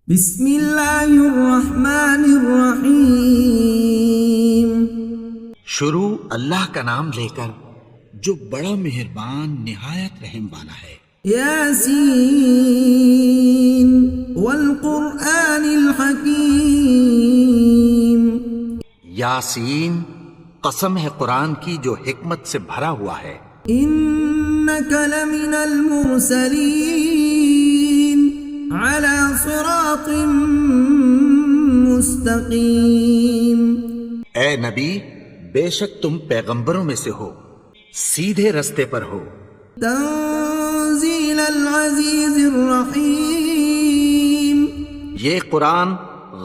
بسم اللہ الرحمن الرحیم۔ شروع اللہ کا نام لے کر جو بڑا مہربان نہایت رحم والا ہے۔ یاسین والقرآن الحکیم۔ یاسین، قسم ہے قرآن کی جو حکمت سے بھرا ہوا ہے۔ انک لمن المرسلین علی صراط مستقیم۔ اے نبی، بے شک تم پیغمبروں میں سے ہو، سیدھے رستے پر ہو۔ تنزیل العزیز الرحیم۔ یہ قرآن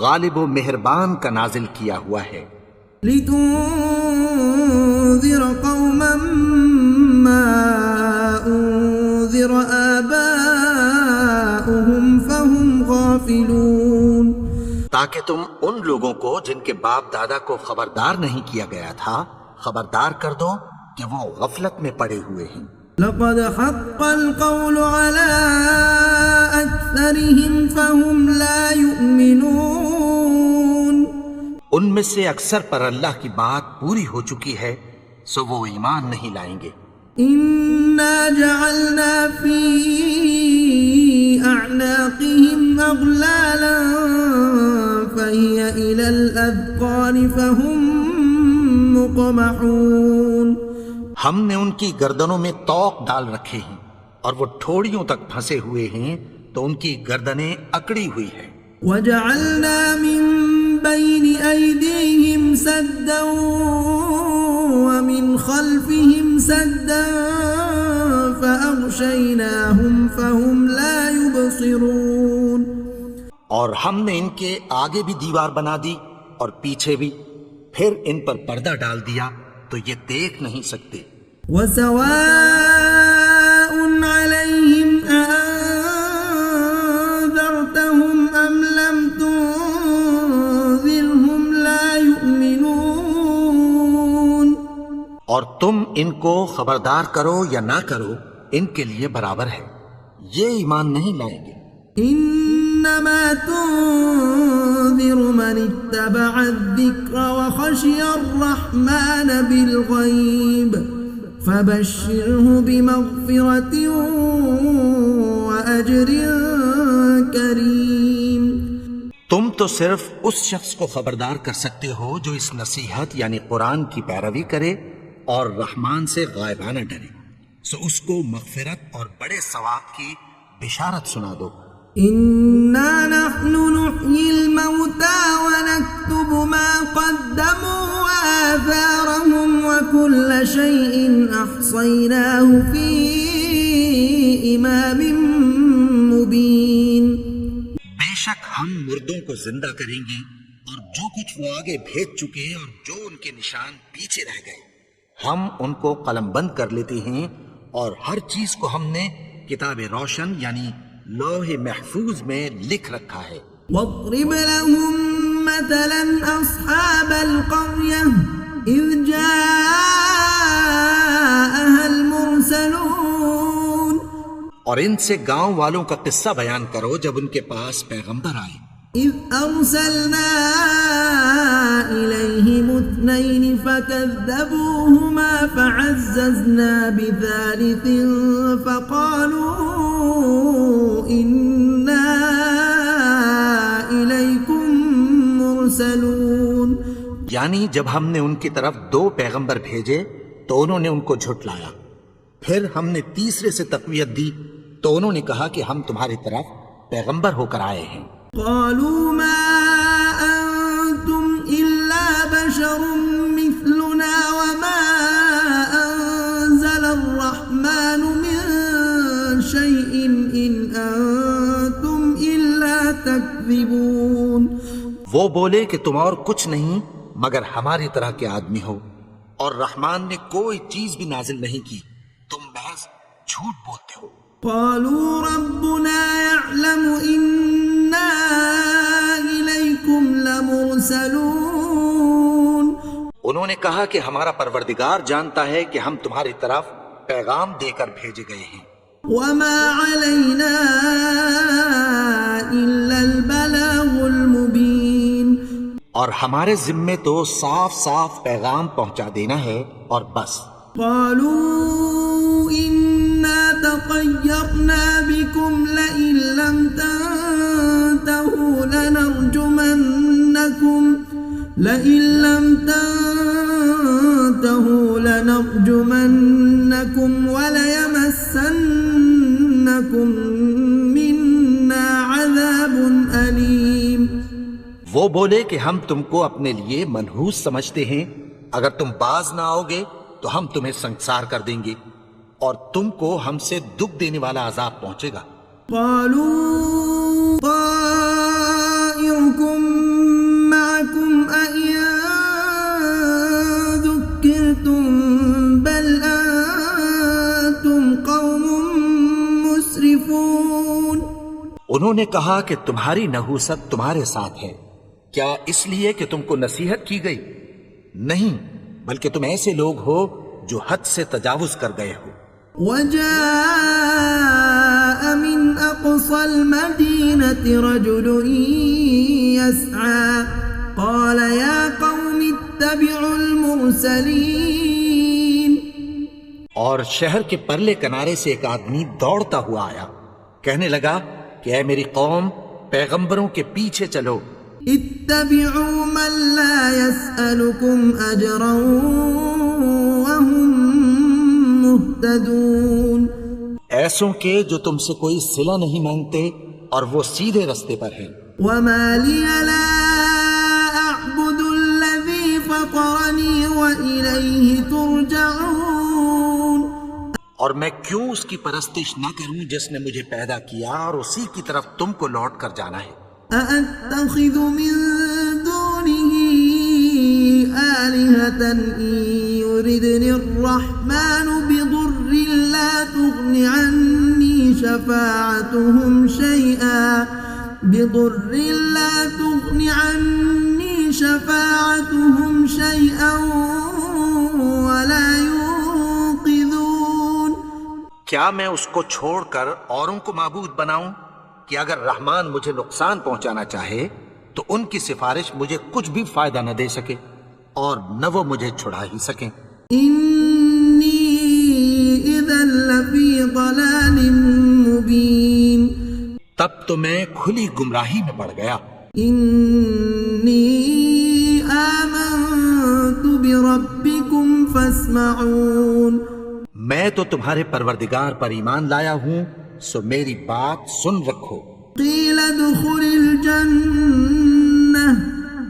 غالب و مہربان کا نازل کیا ہوا ہے۔ لتنذر قوما ما انذر آباؤهم فهم غافلون۔ تاکہ تم ان لوگوں کو جن کے باپ دادا کو خبردار نہیں کیا گیا تھا خبردار کر دو کہ وہ غفلت میں پڑے ہوئے ہیں۔ لقد حق القول على أكثرهم فهم لا يؤمنون۔ ان میں سے اکثر پر اللہ کی بات پوری ہو چکی ہے سو وہ ایمان نہیں لائیں گے۔ إنا جعلنا في أعناقهم أغلالا فهي إلى الأذقان فهم مقمحون۔ ہم نے ان کی گردنوں میں طوق ڈال رکھے ہیں اور وہ ٹھوڑیوں تک پھنسے ہوئے ہیں تو ان کی گردنیں اکڑی ہوئی ہیں۔ وجعلنا من بين أيديهم سدا ومن خلفهم سدا فأغشيناهم فهم لا يبصرون۔ اور ہم نے ان کے آگے بھی دیوار بنا دی اور پیچھے بھی، پھر ان پر پردہ ڈال دیا تو یہ دیکھ نہیں سکتے۔ وسواء عليهم أأنذرتهم أم لم تنذرهم لا يؤمنون۔ اور تم ان کو خبردار کرو یا نہ کرو ان کے لیے برابر ہے، یہ ایمان نہیں لائیں گے۔ انما تنذر من اتبع الذکر وخشی الرحمن بالغیب فبشره بمغفرة وأجر کریم۔ تم تو صرف اس شخص کو خبردار کر سکتے ہو جو اس نصیحت یعنی قرآن کی پیروی کرے اور رحمان سے غائبانہ ڈرے، سو اس کو مغفرت اور بڑے ثواب کی بشارت سنا دو۔ انا نحن نحيي الموتى ونكتب ما قدموا وآثارهم وكل شيء أحصيناه في إمام مبين۔ بے شک ہم مردوں کو زندہ کریں گے اور جو کچھ وہ آگے بھیج چکے اور جو ان کے نشان پیچھے رہ گئے ہم ان کو قلم بند کر لیتے ہیں، اور ہر چیز کو ہم نے کتاب روشن یعنی لوح محفوظ میں لکھ رکھا ہے۔ واضرب لهم مثلا أصحاب القرية إذ جاءها المرسلون۔ اور ان سے گاؤں والوں کا قصہ بیان کرو جب ان کے پاس پیغمبر آئے۔ إذ أرسلنا إليهم اثنين فكذبوهما فعززنا بثالث فقالوا إنا إليكم مرسلون۔ یعنی جب ہم نے ان کی طرف 2 پیغمبر بھیجے تو انہوں نے ان کو جھٹلایا، پھر ہم نے تیسرے سے تقویت دی تو انہوں نے کہا کہ ہم تمہاری طرف پیغمبر ہو کر آئے ہیں۔ قالوا ما أنتم إلا بشر مثلنا وما أنزل الرحمن من شيء إن أنتم إلا تكذبون۔ وہ بولے کہ تم اور کچھ نہیں مگر ہماری طرح کے آدمی ہو، اور رحمان نے کوئی چیز بھی نازل نہیں کی، تم محض جھوٹ بولتے ہو۔ قالوا ربنا يعلم إنا إليكم لمرسلون۔ انہوں نے کہا کہ ہمارا پروردگار جانتا ہے کہ ہم تمہاری طرف پیغام دے کر بھیجے گئے ہیں۔ وما علينا إلا البلاغ المبين اور ہمارے ذمے تو صاف صاف پیغام پہنچا دینا ہے اور بس. قالوا إنا تطيرنا بكم لئن لم تنتهوا لنرجمنكم وليمسنكم منا عذاب أليم. وہ بولے کہ ہم تم کو اپنے لیے منحوس سمجھتے ہیں، اگر تم باز نہ آؤ گے تو ہم تمہیں سنسار کر دیں گے اور تم کو ہم سے دکھ دینے والا عذاب پہنچے گا. قالوا طائركم معكم أئن ذكرتم بل أنتم قوم مسرفون. انہوں نے کہا کہ تمہاری نحوست تمہارے ساتھ ہے، کیا اس لیے کہ تم کو نصیحت کی گئی؟ نہیں، بلکہ تم ایسے لوگ ہو جو حد سے تجاوز کر گئے ہو. وجاء من أقصى المدينة رجل يسعى قال يا قوم اتبعوا المرسلين. اور شہر کے پرلے کنارے سے ایک آدمی دوڑتا ہوا آیا، کہنے لگا کہ اے میری قوم، پیغمبروں کے پیچھے چلو. اتبعوا من لا يسألكم أجرا وهم مهتدون. ایسوں کے جو تم سے کوئی صلہ نہیں مانگتے اور وہ سیدھے رستے پر ہیں. وما لي لا أعبد الذي فطرني وإليه ترجعون. اور میں کیوں اس کی پرستش نہ کروں جس نے مجھے پیدا کیا اور اسی کی طرف تم کو لوٹ کر جانا ہے. أأتخذ من دونه آلهة إن يردني الرحمن بضر لا تغن عني شفاعتهم شيئا ولا ينقذون. کیا میں اس کو چھوڑ کر اوروں کو معبود بناؤں کہ اگر رحمان مجھے نقصان پہنچانا چاہے تو ان کی سفارش مجھے کچھ بھی فائدہ نہ دے سکے اور نہ وہ مجھے چھڑا ہی سکیں. انی اذا لفی ضلال مبین. تب تو میں کھلی گمراہی میں پڑ گیا. انی آمنت بربکم فاسمعون. میں تو تمہارے پروردگار پر ایمان لایا ہوں، سو میری بات سن رکھو. قیل ادخل الجنہ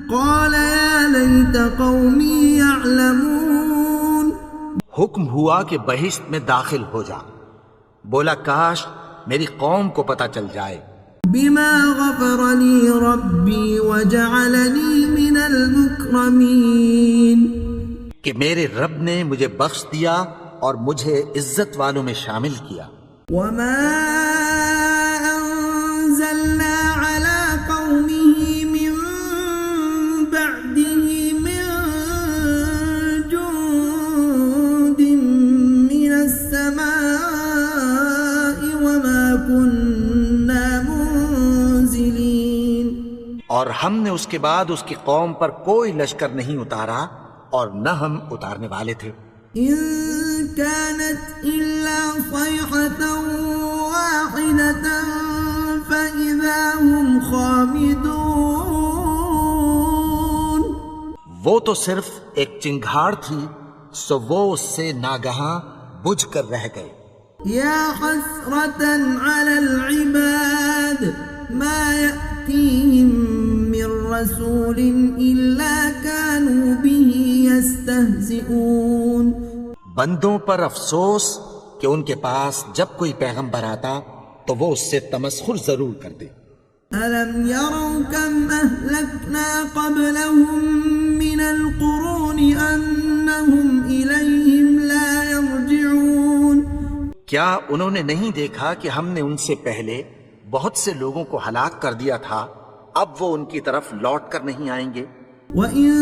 قال یا لیت قومی یعلمون. حکم ہوا کہ بہشت میں داخل ہو جا. بولا کاش میری قوم کو پتہ چل جائے. بما غفر لی ربی وجعلنی من المکرمین. کہ میرے رب نے مجھے بخش دیا اور مجھے عزت والوں میں شامل کیا. وما أنزلنا على قومه من بعده من جند من السماء وما كنا منزلين. اور ہم نے اس کے بعد اس کی قوم پر کوئی لشکر نہیں اتارا اور نہ ہم اتارنے والے تھے. إن كانت إلا صيحة واحدة فإذا هم خامدون. وہ تو صرف ایک چنگھاڑ تھی، سو وہ اس سے ناگہاں بجھ کر رہ گئے. يا حسرة على العباد ما يأتيهم من رسول إلا كانوا به يستهزئون. بندوں پر افسوس کہ ان کے پاس جب کوئی پیغمبر آتا تو وہ اس سے تمسخر ضرور کرتے. ألم يروا كم أهلكنا قبلهم من القرون أنهم إليهم لا يرجعون. کیا انہوں نے نہیں دیکھا کہ ہم نے ان سے پہلے بہت سے لوگوں کو ہلاک کر دیا تھا، اب وہ ان کی طرف لوٹ کر نہیں آئیں گے. وَإِن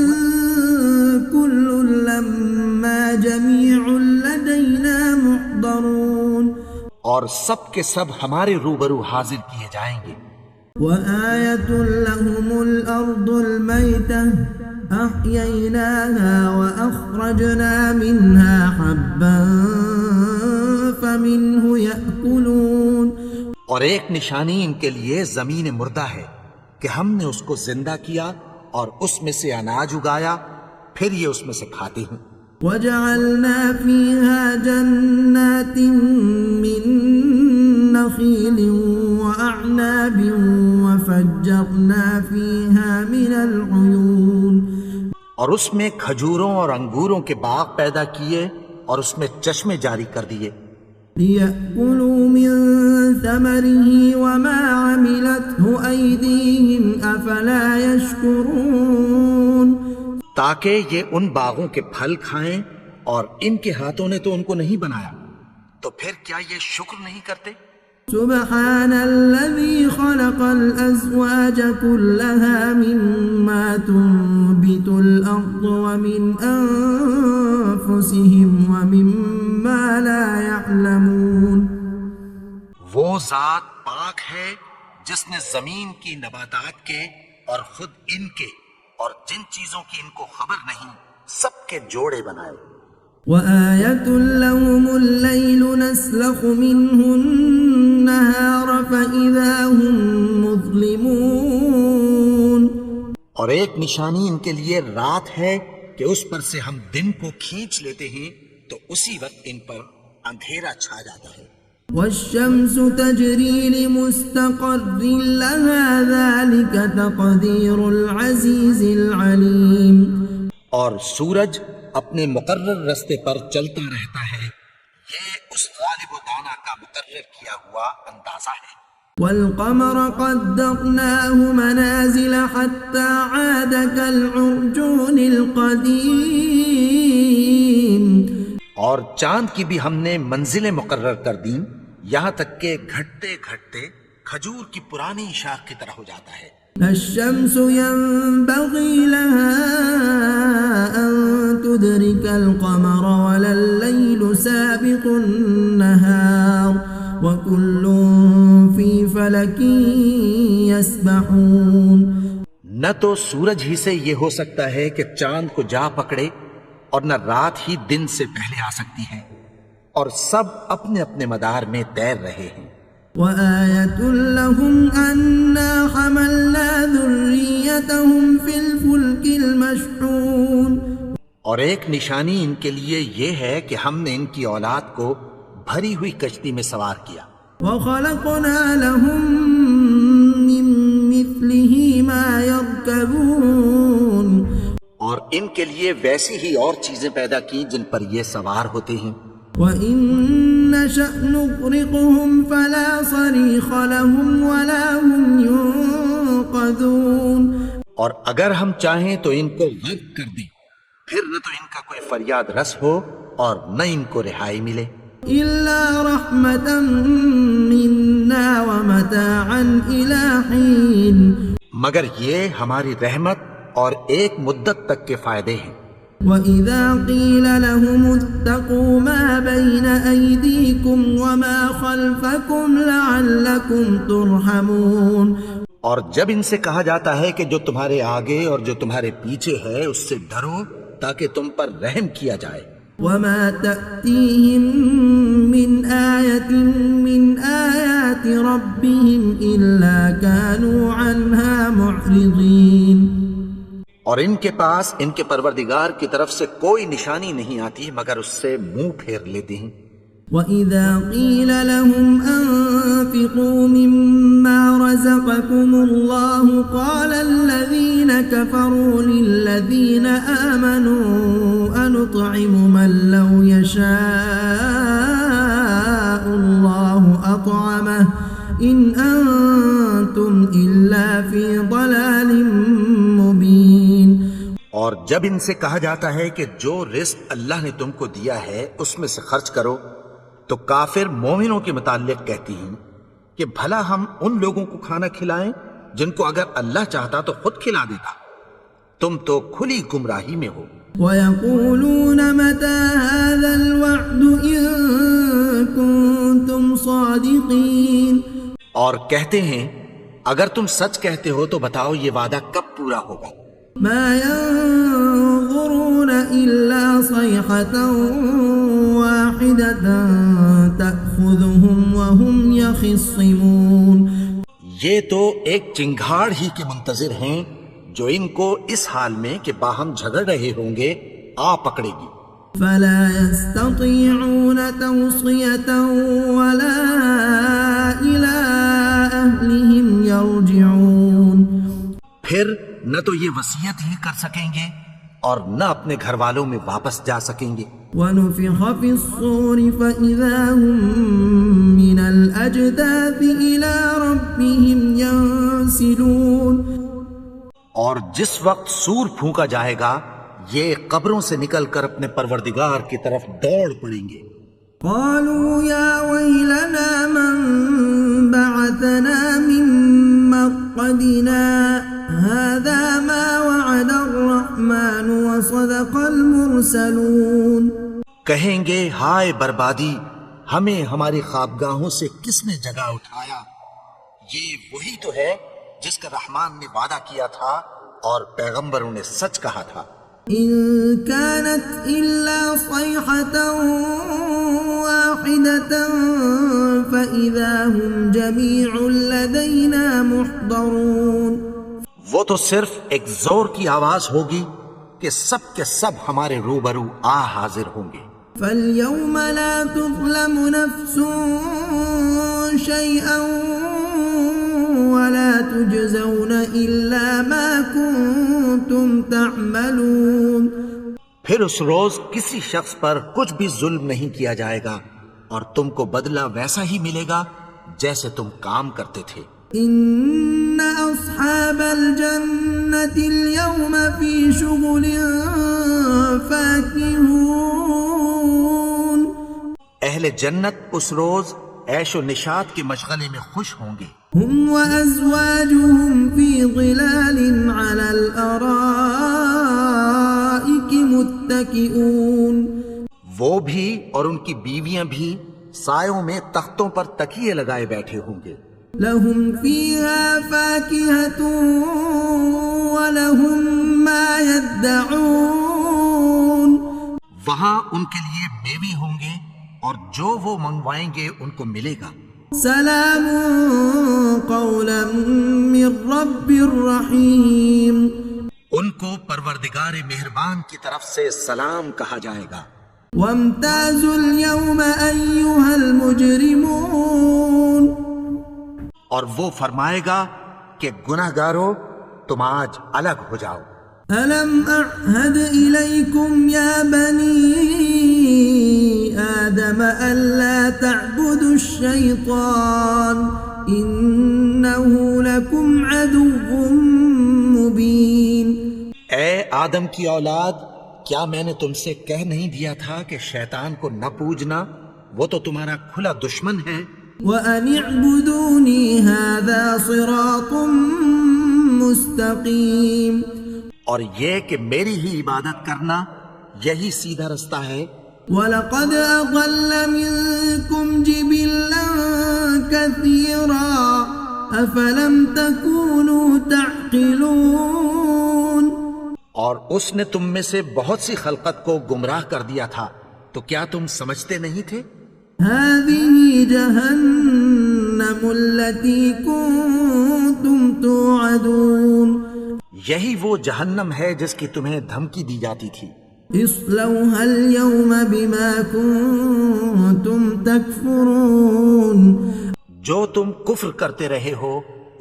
كُلٌّ لَمَّا جَمِيعٌ لَدَيْنَا مُحْضَرُونَ. اور سب کے سب ہمارے روبرو حاضر کیے جائیں گے. وَآيَةٌ لَهُمُ الأرض الميتة أحييناها وأخرجنا منها حبا فمنه يأكلون. اور ایک نشانی ان کے لیے زمین مردہ ہے کہ ہم نے اس کو زندہ کیا اور اس میں سے اناج اگایا، پھر یہ اس میں سے کھاتے ہیں. وجعلنا فيها جنات من نخيل وأعناب وفجرنا فيها من العيون. اور اس میں کھجوروں اور انگوروں کے باغ پیدا کیے اور اس میں چشمے جاری کر دیے. لِيَأْكُلُوا مِن ثَمَرِهِ وَمَا عَمِلَتْهُ أَيْدِيهِمْ أَفَلَا يَشْكُرُونَ. تاکہ یہ ان باغوں کے پھل کھائیں اور ان کے ہاتھوں نے تو ان کو نہیں بنایا، تو پھر کیا یہ شکر نہیں کرتے؟ سبحان الذي خلق الأزواج كلها مما تنبت الأرض ومن أنفسهم ومما لا يعلمون. وہ ذات پاک ہے جس نے زمین کی نباتات کے اور خود ان کے اور جن چیزوں کی ان کو خبر نہیں سب کے جوڑے بنائے. وآية لهم الليل نسلخ منه النهار فإذا هم مظلمون. اور ایک نشانی ان کے لیے رات ہے کہ اس پر سے ہم دن کو کھینچ لیتے ہیں تو اسی وقت ان پر اندھیرا چھا جاتا ہے. والشمس تجري لمستقر لها ذلك تقدير العزيز العليم. اور سورج اپنے مقرر راستے پر چلتا رہتا ہے، یہ اس غالب و دانا کا مقرر کیا ہوا اندازہ ہے. والقمر قدرناه منازل حتى عاد كالعرجون القديم. اور چاند کی بھی ہم نے منزلیں مقرر کر دیں یہاں تک کہ گھٹتے گھٹتے کھجور کی پرانی شاخ کی طرح ہو جاتا ہے. الشمس ينبغي لها أن تدرك القمر ولا الليل سابق النهار وكل في فلك يسبحون. نہ تو سورج ہی سے یہ ہو سکتا ہے کہ چاند کو جا پکڑے اور نہ رات ہی دن سے پہلے آ سکتی ہے، اور سب اپنے اپنے مدار میں تیر رہے ہیں. وآية لهم أنا حملنا ذريتهم في الفلك المشحون. اور ایک نشانی ان کے لیے یہ ہے کہ ہم نے ان کی اولاد کو بھری ہوئی کشتی میں سوار کیا. وخلقنا لهم من مثله ما يركبون. اور ان کے لیے ویسی ہی اور چیزیں پیدا کی جن پر یہ سوار ہوتے ہیں. وَإِن نَّشَأْ نُغْرِقْهُمْ فَلَا صَرِيخَ لَهُمْ وَلَا هُمْ يُنقَذُونَ. اور اگر ہم چاہیں تو ان کو غرق کر دیں، پھر نہ تو ان کا کوئی فریاد رس ہو اور نہ ان کو رہائی ملے. إِلَّا رَحْمَةً مِنَّا وَمَتَاعًا إِلَى حِينٍ. مگر یہ ہماری رحمت اور ایک مدت تک کے فائدے ہیں. وَإِذَا قِيلَ لَهُمُ اتَّقُوا مَا بَيْنَ أَيْدِيكُمْ وَمَا خَلْفَكُمْ لَعَلَّكُمْ تُرْحَمُونَ. اور جب ان سے کہا جاتا ہے کہ جو تمہارے آگے اور جو تمہارے پیچھے ہے اس سے ڈرو تاکہ تم پر رحم کیا جائے. وَمَا تَأْتِيهِم مِّنْ آيَةٍ مِّنْ آيَاتِ رَبِّهِمْ إِلَّا كَانُوا عَنْهَا مُعْرِضِينَ. اور ان کے پاس ان کے پروردگار کی طرف سے کوئی نشانی نہیں آتی مگر اس سے منہ پھیر لیتے ہیں. وَإِذَا قِيلَ لَهُمْ أَنفِقُوا مِمَّا رَزَقَكُمُ اللَّهُ قَالَ الَّذِينَ كَفَرُوا لِلَّذِينَ آمَنُوا أَنُطْعِمُ مَن لَّوْ يَشَاءُ اللَّهُ أَطْعَمَهُ إِنْ أَنتُمْ إِلَّا فِي ضَلَالٍ مُّبِينٍ. اور جب ان سے کہا جاتا ہے کہ جو رزق اللہ نے تم کو دیا ہے اس میں سے خرچ کرو تو کافر مومنوں کے متعلق کہتی ہیں کہ بھلا ہم ان لوگوں کو کھانا کھلائیں جن کو اگر اللہ چاہتا تو خود کھلا دیتا. تم تو کھلی گمراہی میں ہو. وَيَقُولُونَ مَتَى هَذَا الْوَعْدُ إِن كُنتُمْ صَادِقِينَ. اور کہتے ہیں اگر تم سچ کہتے ہو تو بتاؤ یہ وعدہ کب پورا ہوگا؟ ما ينظرون إلا صيحة واحدة تأخذهم وهم يخصمون. یہ تو ایک چنگھاڑ ہی کے منتظر ہیں جو ان کو اس حال میں کہ باہم جھگڑ رہے ہوں گے آ پکڑے گی. فلا يستطيعون توصية ولا إلى أهلهم يرجعون. پھر نہ تو یہ وصیت ہی کر سکیں گے اور نہ اپنے گھر والوں میں واپس جا سکیں گے. ونفخ في الصور فإذا هم من الأجداث إلى ربهم ينسلون. اور جس وقت سور پھونکا جائے گا یہ قبروں سے نکل کر اپنے پروردگار کی طرف دوڑ پڑیں گے. قالوا يا ويلنا من بعثنا من مرقدنا هذا ما وعد الرحمن وصدق المرسلون. کہیں گے ہائے بربادی، ہمیں ہماری خوابگاہوں سے کس نے جگا اٹھایا؟ یہ وہی تو ہے جس کا رحمان نے وعدہ کیا تھا اور پیغمبروں نے سچ کہا تھا. إن كانت إلا صيحة واحدة فإذا هم جميع لدينا محضرون. وہ تو صرف ایک زور کی آواز ہوگی کہ سب کے سب ہمارے روبرو آ حاضر ہوں گے. فاليوم لا تظلم نفس شيئا ولا تجزون إلا ما كنتم تعملون. پھر اس روز کسی شخص پر کچھ بھی ظلم نہیں کیا جائے گا اور تم کو بدلہ ویسا ہی ملے گا جیسے تم کام کرتے تھے. إن أصحاب الجنة اليوم في شغل فاكهون. اہل جنت اس روز عیش و نشاط کے مشغلے میں خوش ہوں گے. هم وأزواجهم في ظلال على الأرائك متكئون. وہ بھی اور ان کی بیویاں بھی سایوں میں تختوں پر تکیے لگائے بیٹھے ہوں گے. لهم فيها فاكهة ولهم ما يدعون. وہاں ان کے لیے میوے ہوں گے اور جو وہ منگوائیں گے ان کو ملے گا. سلام قولا من رب رحیم. ان کو پروردگار مہربان کی طرف سے سلام کہا جائے گا. وامتازوا اليوم أيها المجرمون. اور وہ فرمائے گا کہ گناہگارو تم آج الگ ہو جاؤ. ألم أعهد إليكم يا بني آدم ألا تعبدوا الشيطان إنه لكم عدو مبين. اے آدم کی اولاد، کیا میں نے تم سے کہہ نہیں دیا تھا کہ شیطان کو نہ پوجنا، وہ تو تمہارا کھلا دشمن ہے. وَأَنِ اعْبُدُونِي هَذَا صِرَاطٌ مُسْتَقِيمٌ. اور یہ کہ میری ہی عبادت کرنا یہی سیدھا رستہ ہے. وَلَقَدْ أَضَلَّ مِنكُمْ جِبِلًّا كَثِيرًا أَفَلَمْ تَكُونُوا تَعْقِلُونَ. اور اس نے تم میں سے بہت سی خلقت کو گمراہ کر دیا تھا، تو کیا تم سمجھتے نہیں تھے؟ هَذِهِ جَهَنَّمُ الَّتِي كُنتُمْ تُوعَدُونَ. یہی وہ جہنم ہے جس کی تمہیں دھمکی دی جاتی تھی. اصلوها اليوم بما كنتم تكفرون. جو تم کفر کرتے رہے ہو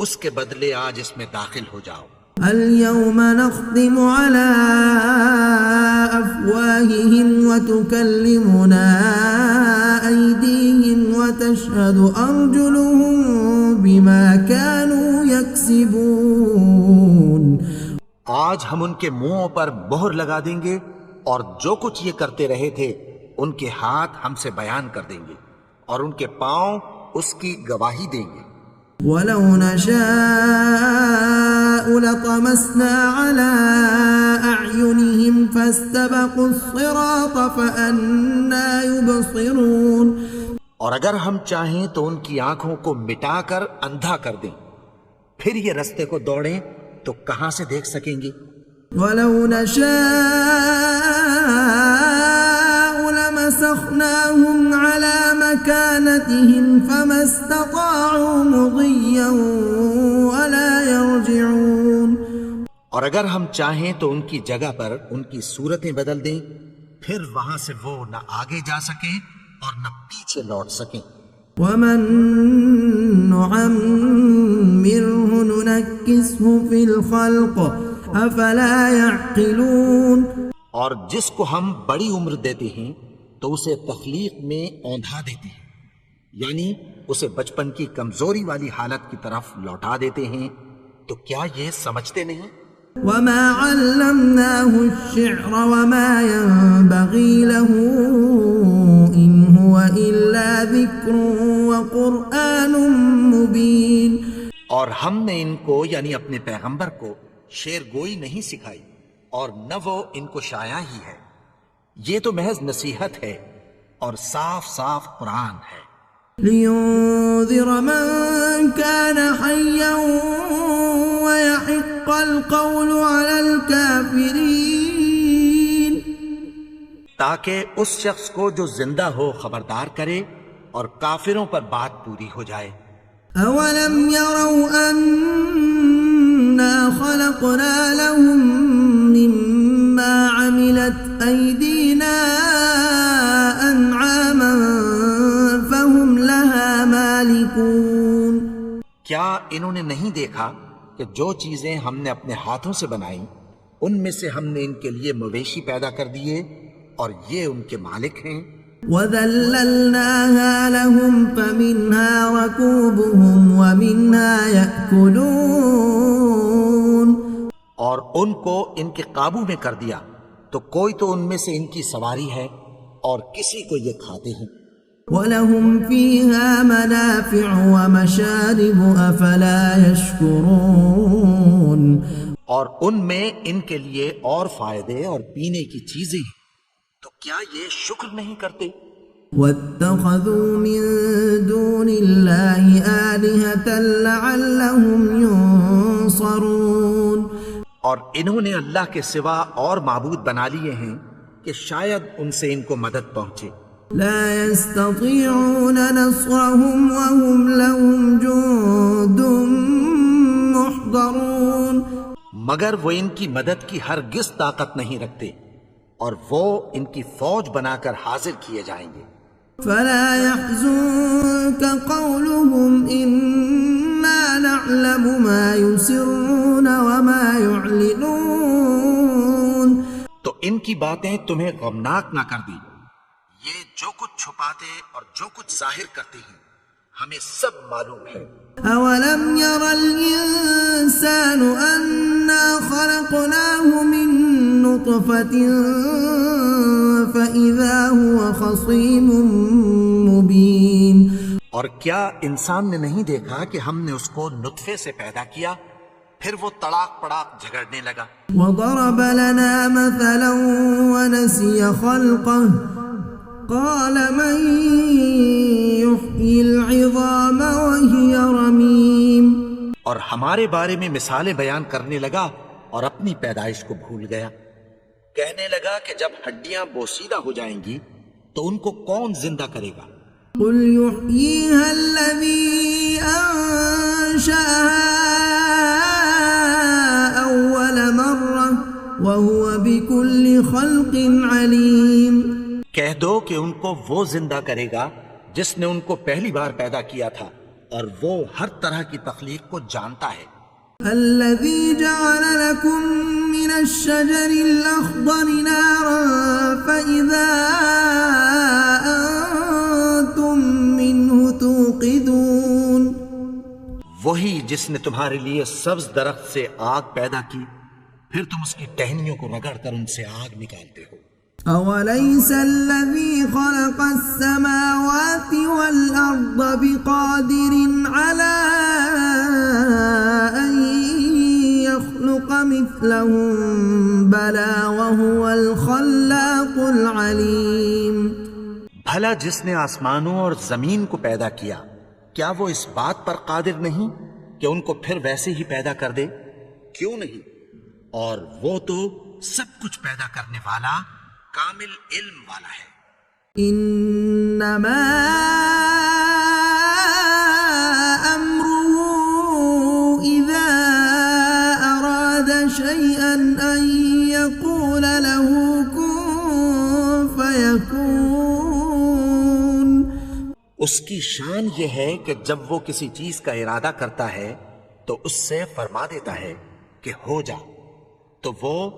اس کے بدلے آج اس میں داخل ہو جاؤ. اليوم نختم على أفواههم وتكلمنا أيديهم وتشهد أرجلهم بما كانوا يكسبون. آج ہم ان کے منہوں پر مہر لگا دیں گے اور جو کچھ یہ کرتے رہے تھے ان کے ہاتھ ہم سے بیان کر دیں گے اور ان کے پاؤں اس کی گواہی دیں گے. وَلَوْ نَشَاءُ لَطَمَسْنَا عَلَىٰ أَعْيُنِهِمْ فَاسْتَبَقُوا الصِّرَاطَ فَأَنَّىٰ يُبْصِرُونَ. اور اگر ہم چاہیں تو ان کی آنکھوں کو مٹا کر اندھا کر دیں. پھر یہ رستے کو دوڑیں تو کہاں سے دیکھ سکیں گے؟ ولو نشاء لمسخناهم على مكانتهم فما استطاعوا مضيا ولا يرجعون. اور اگر ہم چاہیں تو ان کی جگہ پر ان کی صورتیں بدل دیں، پھر وہاں سے وہ نہ آگے جا سکیں اور نہ پیچھے لوٹ سکیں. ومن نعمره ننكسه في الخلق افلا يعقلون. اور جس کو ہم بڑی عمر دیتے ہیں تو اسے تخلیق میں اوندھا دیتے ہیں، یعنی اسے بچپن کی کمزوری والی حالت کی طرف لوٹا دیتے ہیں. تو کیا یہ سمجھتے نہیں؟ وما علمناه الشعر وما ينبغي له إن هو إلا ذكر وقرآن مبين. اور ہم نے ان کو یعنی اپنے پیغمبر کو شعر گوئی نہیں سکھائی اور نہ وہ ان کو شاعری ہی ہے، یہ تو محض نصیحت ہے اور صاف صاف قرآن ہے. لينذر من كان حيا ويحق القول على الكافرين. تاکہ اس شخص کو جو زندہ ہو خبردار کرے اور کافروں پر بات پوری ہو جائے. أولم يروا أنا خلقنا لهم مما عملت أيدينا أنعاما فهم لها مالكون. کیا انہوں نے نہیں دیکھا کہ جو چیزیں ہم نے اپنے ہاتھوں سے بنائیں ان میں سے ہم نے ان کے لیے مویشی پیدا کر دیے اور یہ ان کے مالک ہیں. وَذَلَّلْنَاهَا لَهُمْ فَمِنْهَا رَكُوبُهُمْ وَمِنْهَا يَأْكُلُونَ. اور ان کو ان کے قابو میں کر دیا تو کوئی تو ان میں سے ان کی سواری ہے اور کسی کو یہ کھاتے ہیں. وَلَهُمْ فِيهَا مَنَافِعُ وَمَشَارِبُ أَفَلَا يَشْكُرُونَ. اور ان میں ان کے لیے اور فائدے اور پینے کی چیزیں ہیں، تو کیا یہ شکر نہیں کرتے؟ وَاتَّخَذُوا مِن دُونِ اللَّهِ آلِهَةً لَعَلَّهُمْ يُنصَرُونَ. اور انہوں نے اللہ کے سوا اور معبود بنا لیے ہیں کہ شاید ان سے ان کو مدد پہنچے. لا يستطيعون نصرهم وهم لهم جند محضرون. مگر وہ ان کی مدد کی ہرگز طاقت نہیں رکھتے اور وہ ان کی فوج بنا کر حاضر کیے جائیں گے. فلا يحزنك قولهم إنا نعلم ما يسرون وما يعلنون. تو ان کی باتیں تمہیں غمناک نہ کر دیں، یہ جو کچھ چھپاتے اور جو کچھ ظاہر کرتے ہیں ہمیں سب معلوم ہے. أولم ير الإنسان أنا خلقناه من نطفة فإذا هو خصيم مبين. اور کیا انسان نے نہیں دیکھا کہ ہم نے اس کو نطفے سے پیدا کیا پھر وہ تڑاک پڑاک جھگڑنے لگا. وضرب لنا مثلا ونسي خلقه قال من يحيي العظام وهي رميم. اور ہمارے بارے میں مثالیں بیان کرنے لگا اور اپنی پیدائش کو بھول گیا. کہنے لگا کہ جب ہڈیاں بوسیدہ ہو جائیں گی تو ان کو کون زندہ کرے گا؟ قل يحييها الذي أنشأها أول مرة وهو بكل خلق عليم. کہہ دو کہ ان کو وہ زندہ کرے گا جس نے ان کو پہلی بار پیدا کیا تھا اور وہ ہر طرح کی تخلیق کو جانتا ہے. الذي جعل لكم من الشجر الأخضر نارا فإذا أنتم منه توقدون. وہی جس نے تمہارے لیے سبز درخت سے آگ پیدا کی پھر تم اس کی ٹہنیوں کو رگڑ کر ان سے آگ نکالتے ہو. أوليس الذي خلق السماوات والأرض بقادر على أن يخلق مثلهم بلى وهو الخلاق العليم. بھلا جس نے آسمانوں اور زمین کو پیدا کیا کیا وہ اس بات پر قادر نہیں کہ ان کو پھر ویسے ہی پیدا کر دے؟ کیوں نہیں؟ اور وہ تو سب کچھ پیدا کرنے والا کامل علم والا ہے۔ انما امره اذا اراد شيئا ان يقول له كن فيكون۔ اس کی شان یہ ہے کہ جب وہ کسی چیز کا ارادہ کرتا ہے تو اس سے فرما دیتا ہے کہ ہو جا، تو وہ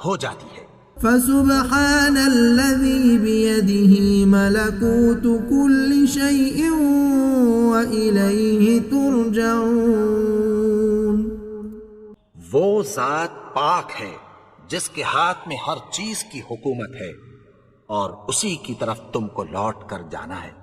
ہو جاتی ہے۔ فسبحان الذي بيده ملكوت كل شيء وإليه ترجعون۔ وہ ذات پاک ہے جس کے ہاتھ میں ہر چیز کی حکومت ہے، اور اسی کی طرف تم کو لوٹ کر جانا ہے۔